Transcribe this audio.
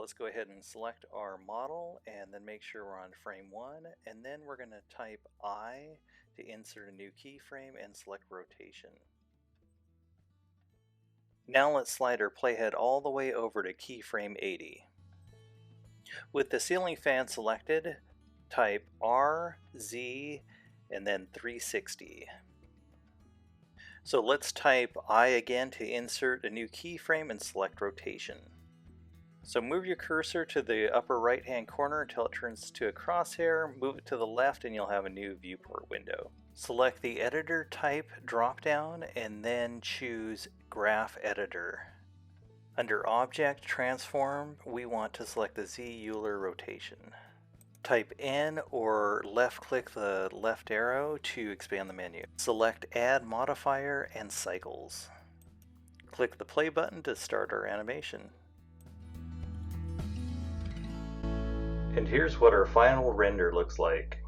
let's go ahead and select our model and then make sure we're on frame 1, and then we're going to type I to insert a new keyframe and select rotation. Now let's slide our playhead all the way over to keyframe 80. With the ceiling fan selected, type R, Z, and then 360. So let's type I again to insert a new keyframe and select rotation. So move your cursor to the upper right hand corner until it turns to a crosshair, move it to the left and you'll have a new viewport window. Select the editor type drop-down and then choose Graph Editor. Under Object Transform, we want to select the Z Euler rotation. Type N or left click the left arrow to expand the menu. Select Add Modifier and Cycles. Click the play button to start our animation. And here's what our final render looks like.